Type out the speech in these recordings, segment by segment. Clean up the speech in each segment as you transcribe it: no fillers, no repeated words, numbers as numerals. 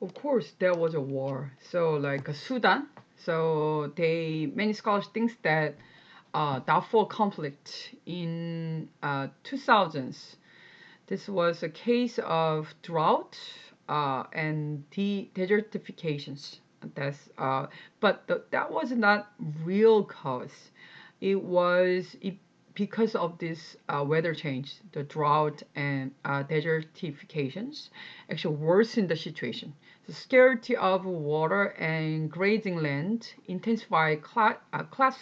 Of course, there was a war. So, like Sudan. So, many scholars think that Darfur conflict in 2000s. This was a case of drought and desertifications. That's but that was not real cause. It because of this weather change, the drought and desertifications actually worsened the situation. The scarcity of water and grazing land intensified class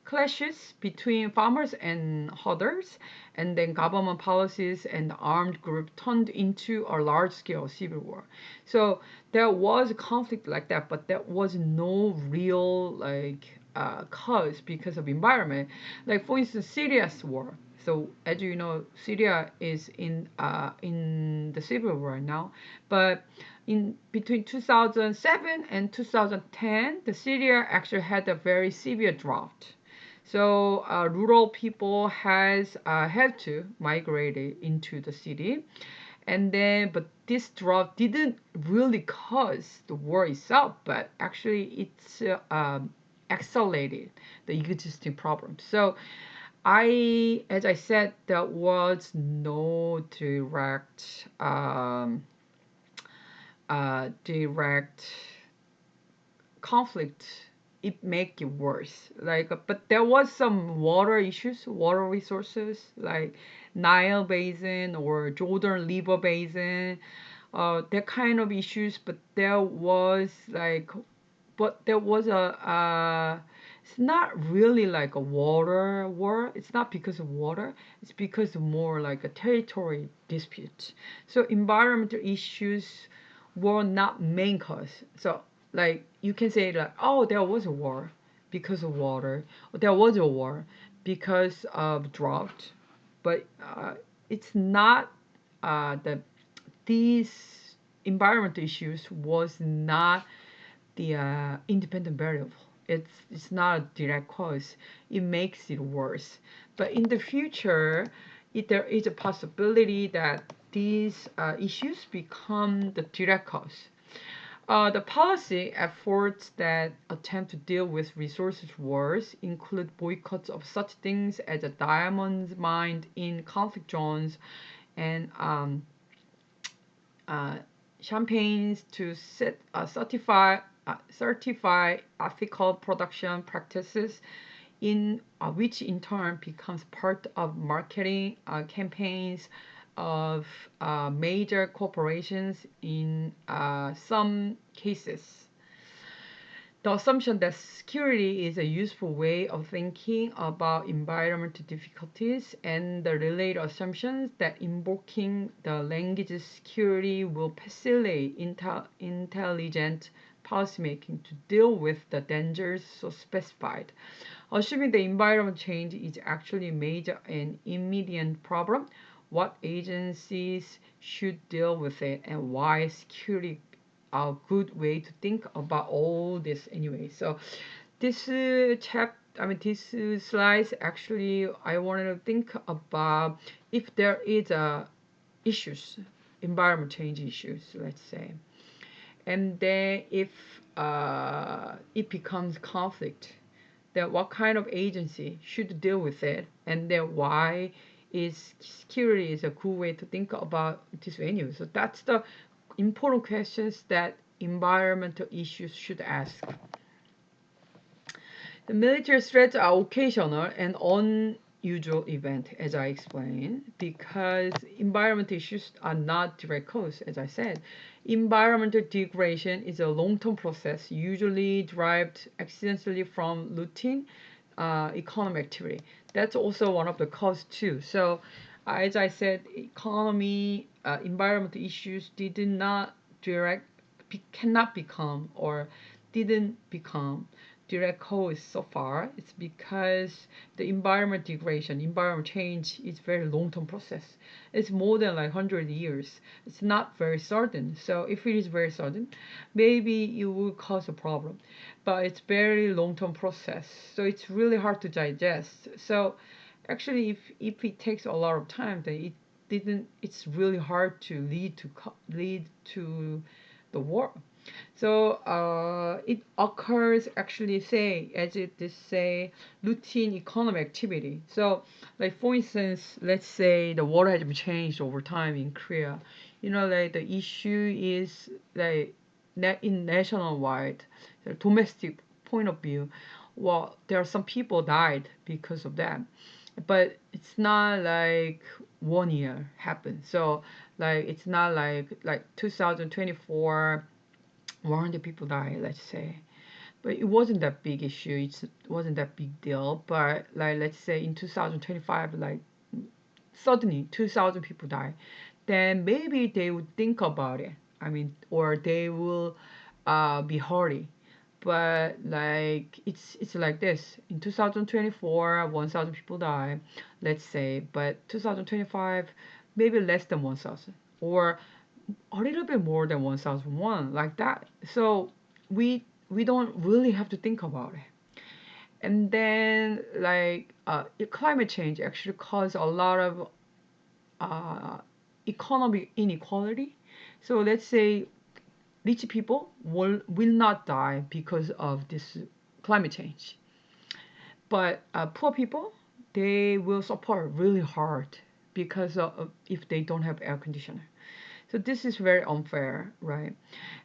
clashes between farmers and herders, and then government policies and the armed group turned into a large-scale civil war. So there was a conflict like that, but there was no real cause because of environment. Like for instance, Syria's war. So as you know, Syria is in the civil war now, but in between 2007 and 2010, the Syria actually had a very severe drought. So rural people has had to migrate into the city, and then but this drought didn't really cause the war itself, but actually it's accelerated the existing problem. So as I said, there was no direct conflict. It make it worse. But there was some water issues, water resources like Nile Basin or Jordan River Basin, that kind of issues. But there was it's not really like a water war. It's not because of water. It's because of more like a territory dispute. So environmental issues were not main cause. So like you can say like, oh, there was a war because of water. Or there was a war because of drought. But it's not that these environmental issues was not the independent variable. It's not a direct cause. It makes it worse. But in the future, there is a possibility that these issues become the direct cause. The policy efforts that attempt to deal with resources wars include boycotts of such things as a diamonds mined in conflict zones and uh, campaigns to certify ethical production practices, in which in turn becomes part of marketing campaigns of major corporations in some cases. The assumption that security is a useful way of thinking about environmental difficulties, and the related assumptions that invoking the language security will facilitate intelligent policymaking to deal with the dangers so specified. Assuming the environment change is actually a major and immediate problem, what agencies should deal with it, and why security a good way to think about all this anyway. So this slides actually I wanted to think about if there is a issues, environment change issues, let's say, and then if it becomes conflict, then what kind of agency should deal with it, and then why is security is a cool way to think about this venue. So that's the important questions that environmental issues should ask. The military threats are occasional and unusual event, as I explained, because environmental issues are not direct cause, as I said. Environmental degradation is a long-term process, usually derived accidentally from routine economic activity. That's also one of the cause too. So, as I said, environmental issues did not direct, cannot become or didn't become direct cause so far. It's because the environment degradation, environment change is very long-term process. It's more than like 100 years. It's not very sudden. So if it is very sudden, maybe it will cause a problem. But it's very long-term process. So it's really hard to digest. So actually if it takes a lot of time, then it's really hard to lead to the war. So it occurs actually say as it is say routine economic activity. So like for instance, let's say the water has been changed over time in Korea. Like the issue is like in national wide, the domestic point of view. Well, there are some people died because of that, but it's not like 1 year happened. So like it's not like 2024 100 people died, let's say. But it wasn't that big issue. It wasn't that big deal. But like let's say in 2025, like suddenly 2,000 people die, then maybe they would think about it. I mean, or they will be hurry. But like it's like this. In 2024, 1,000 people die, let's say. But 2025, maybe less than 1,000, or a little bit more than 1,001, like that. So we don't really have to think about it. And then like climate change actually cause a lot of uh, economic inequality. So let's say rich people will not die because of this climate change, but poor people, they will suffer really hard because of if they don't have air conditioner. So this is very unfair, right?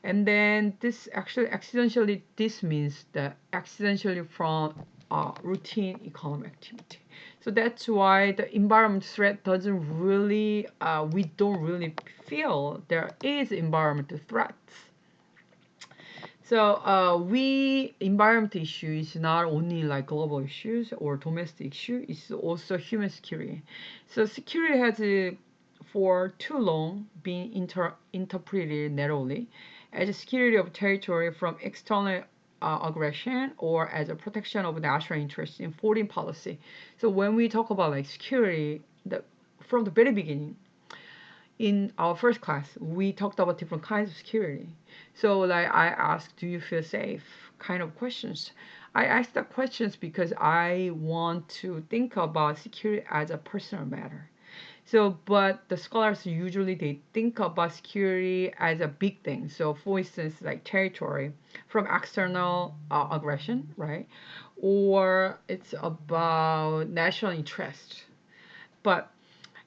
And then this means that accidentally from routine economic activity. So that's why the environment threat doesn't really, we don't really feel there is environmental threats. So we environment issue is not only like global issues or domestic issue, it's also human security. So security has for too long been interpreted narrowly as a security of territory from external aggression or as a protection of national interests in foreign policy. So when we talk about like security, from the very beginning, in our first class, we talked about different kinds of security. So, like, I asked, "Do you feel safe?" kind of questions. I asked that questions because I want to think about security as a personal matter. So, but the scholars usually they think about security as a big thing. So, for instance, like territory from external aggression, right? Or it's about national interest. But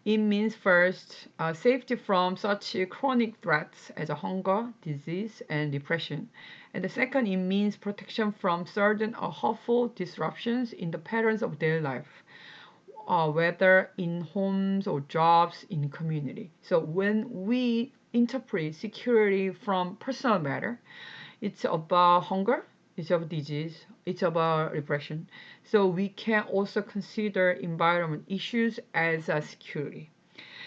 it means first, safety from such chronic threats as hunger, disease, and depression. And the second, it means protection from certain harmful disruptions in the patterns of daily life, whether in homes or jobs in community. So when we interpret security from personal matter, it's about hunger, it's about disease, it's about repression. So we can also consider environment issues as a security.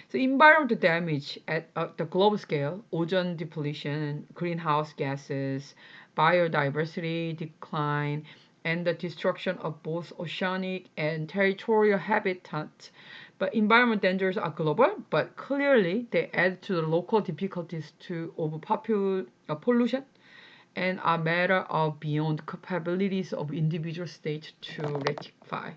So environmental damage at the global scale, ozone depletion, greenhouse gases, biodiversity decline, and the destruction of both oceanic and territorial habitats. But environment dangers are global, but clearly they add to the local difficulties of pollution and are matter of beyond capabilities of individual states to rectify.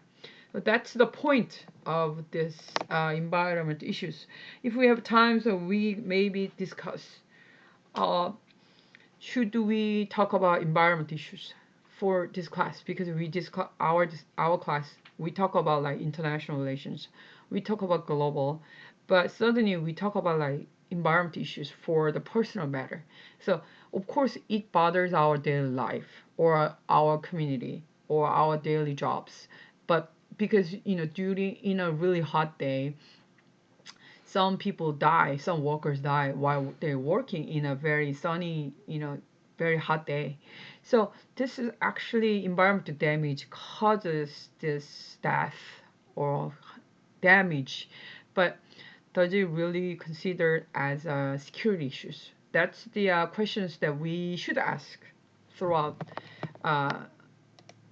So that's the point of this environment issues. If we have time, so we maybe discuss. Uh, should we talk about environment issues for this class? Because we discuss our class, we talk about like international relations, we talk about global, but suddenly we talk about like environment issues for the personal matter. So of course it bothers our daily life or our community or our daily jobs, but because during in a really hot day, some people die, some workers die while they're working in a very sunny, very hot day. So this is actually environmental damage causes this death or damage, but does it really considered as security issues? That's the questions that we should ask throughout uh,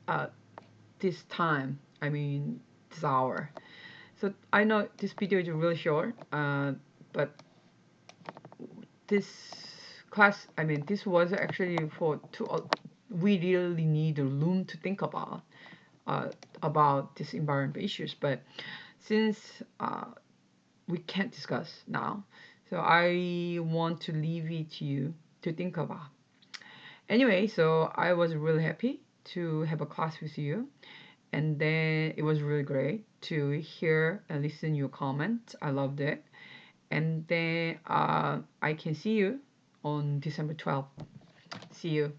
uh, this time. I mean, this hour. So I know this video is really short, but this class, I mean, this was actually for to we really need a room to think uh, about these environmental issues. But since we can't discuss now, so I want to leave it to you to think about. Anyway, so I was really happy to have a class with you, and then it was really great to hear and listen your comment. I loved it, and then I can see you on December 12th. See you.